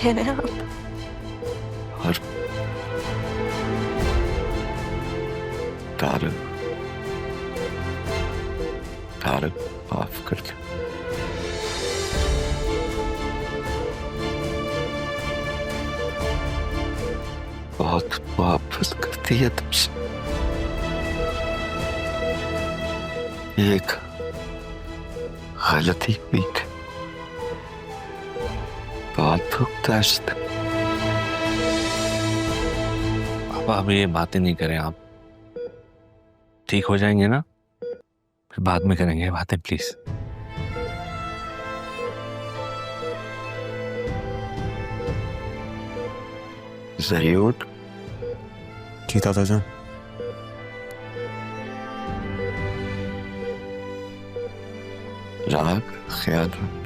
कह रहे हैं आप? और तारक माफ कर दे। बहुत मोहब्बत करती है तुमसे। एक गलती हुई थी, बहुत दुखदाश्त। पापा अब ये बातें नहीं करें आप, ठीक हो जाएंगे ना, फिर बाद में करेंगे बातें प्लीज। जरूर। जी दादा जान। राग ख्याल रख।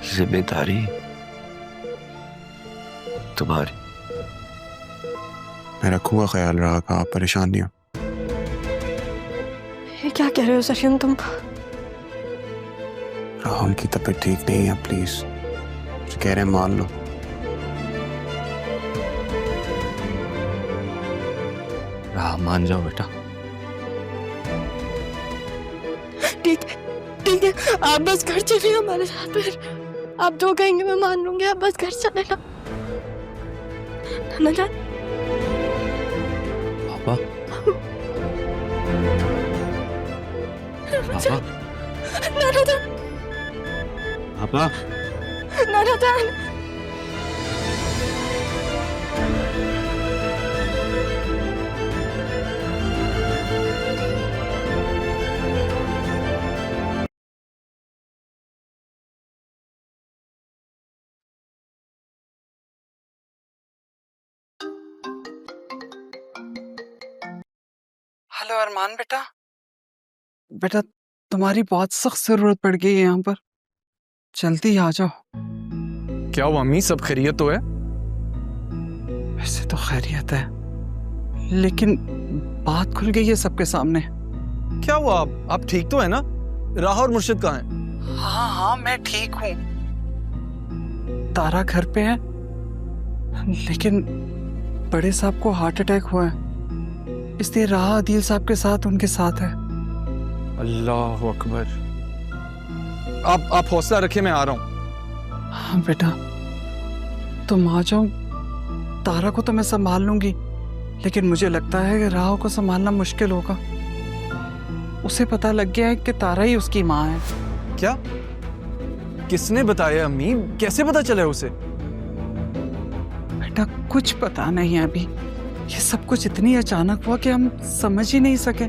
जिम्मेदारी तुम्हारी। मैं रखूंगा ख्याल रहा का, आप परेशान नहीं हो। ये क्या कह रहे हो सचिन तुम? राहुल की तबीयत ठीक नहीं है, प्लीज जो कह रहे हैं मान लो। हाँ मान जाओ बेटा। ठीक है ठीक है, आप बस घर चलिए हमारे साथ। फिर आप जो कहेंगे मैं मान लूंगी, आप बस घर चले ना। नाना जान। पापा पापा नाना जान। पापा नाना जान। हेलो अरमान बेटा। बेटा तुम्हारी बहुत सख्त जरूरत पड़ गई है यहाँ पर, जल्दी आ जाओ। क्या हुआ अम्मी, सब खैरियत तो है? वैसे तो खैरियत है, लेकिन बात खुल गई है सबके सामने। क्या हुआ? आप ठीक तो है ना? राह और मुर्शिद कहाँ हैं? हाँ हाँ मैं ठीक हूँ। तारा घर पे है, लेकिन बड़े साहब को हार्ट अटैक हुआ है, इसलिए राह आदिल साहब के साथ उनके साथ है। अल्लाह अकबर। आप हौसला रखे, मैं आ रहा हूँ। हाँ बेटा तुम आ जाओ। तारा को तो मैं संभाल लूंगी, लेकिन मुझे लगता है कि राह को संभालना मुश्किल होगा। उसे पता लग गया है कि तारा ही उसकी माँ है। क्या? किसने बताया अम्मी? कैसे पता चला उसे? बेटा कुछ पता नहीं है अभी, ये सब कुछ इतनी अचानक हुआ कि हम समझ ही नहीं सके।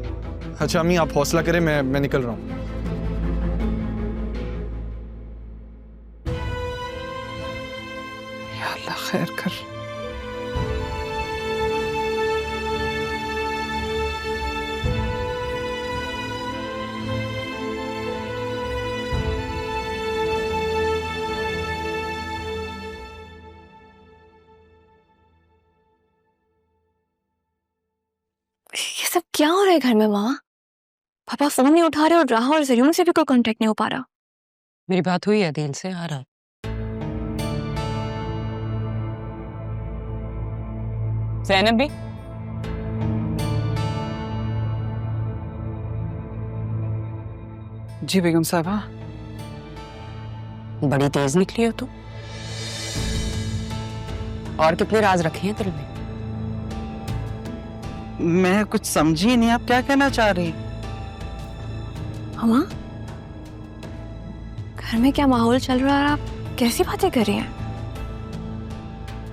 अच्छा अम्मी आप हौसला करें, मैं निकल रहा हूँ। या अल्लाह खैर कर। ये सब क्या हो रहा है घर में माँ? पापा फोन नहीं उठा रहे और राह और जरीन से भी कोई कांटेक्ट नहीं हो पा रहा। मेरी बात हुई है दिल से, आ रहा। ज़ैनब भी जी बेगम साहबा। बड़ी तेज निकली हो तुम। और कितने राज रखे हैं दिल में? मैं कुछ समझी ही नहीं, आप क्या कहना चाह रही? माँ घर में क्या माहौल चल रहा है, आप कैसी बातें कर रही हैं?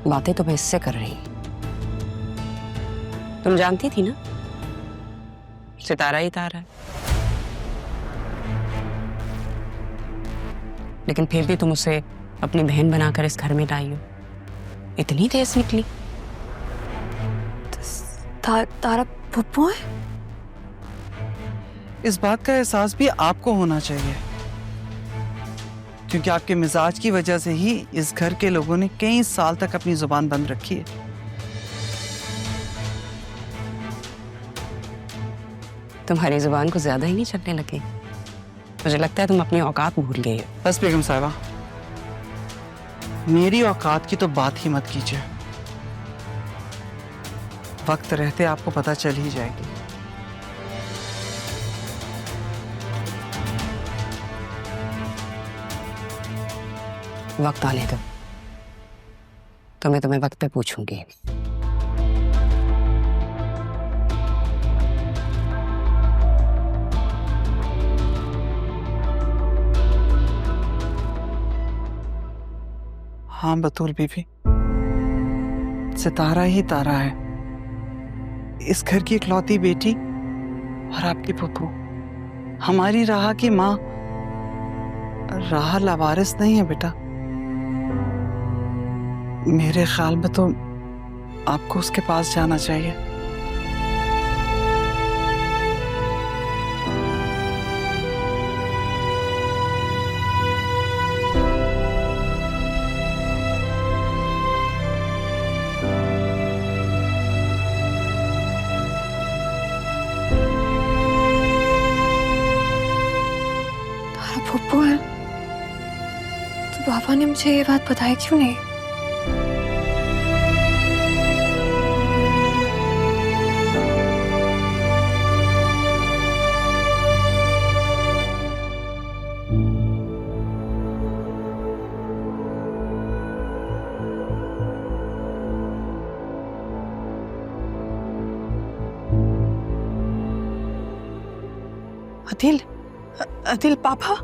बातें तो मैं इससे कर रही। तुम जानती थी ना सितारा ही तारा है, लेकिन फिर भी तुम उसे अपनी बहन बनाकर इस घर में लाई हो। इतनी तेज निकली। तारा पप्पू है? इस बात का एहसास भी आपको होना चाहिए, क्योंकि आपके मिजाज की वजह से ही इस घर के लोगों ने कई साल तक अपनी जुबान बंद रखी है। तुम्हारी जुबान को ज्यादा ही नहीं चलने लगी? मुझे लगता है तुम अपनी औकात भूल गई हो। बस बेगम साहिबा, मेरी औकात की तो बात ही मत कीजिए। वक्त रहते आपको पता चल ही जाएगी। वक्त आने दो, तो मैं तुम्हें वक्त पे पूछूंगी। हाँ बतूल बीवी, सितारा ही तारा है, इस घर की इकलौती बेटी और आपकी पुप्पू। हमारी राह की माँ राह लावारिस नहीं है बेटा। मेरे ख्याल में तो आपको उसके पास जाना चाहिए। पप्पू है तो पापा ने मुझे ये बात बताई क्यों नहीं? अदिल, अदिल पापा,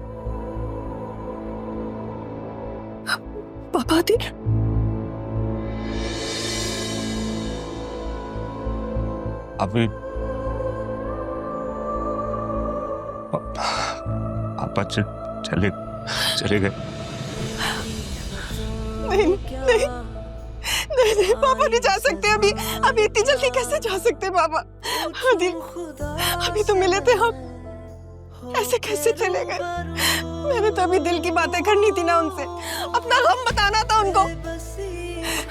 पापा अदिल। अभी पापा चले गए। नहीं, पापा नहीं जा सकते अभी। अभी इतनी जल्दी कैसे जा सकते पापा? अदिल, अभी तो मिले थे हम, ऐसे कैसे चले गए? मैंने तो अभी दिल की बातें करनी थी ना उनसे, अपना गम बताना था उनको।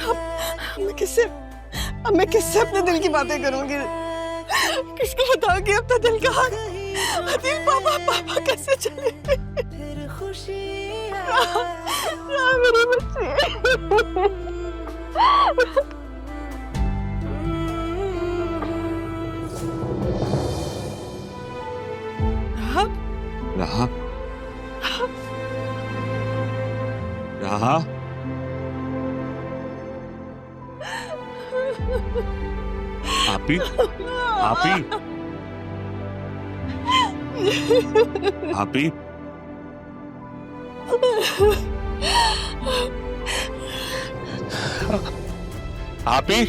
अब मैं किससे अपने दिल की बातें करूंगी? किसको बताऊंगी अपना दिल का हाल? अदिल पापा कैसे चले गए? मेरे बच्चे। राहा, राहा, आपी, आपी, आपी, आपी,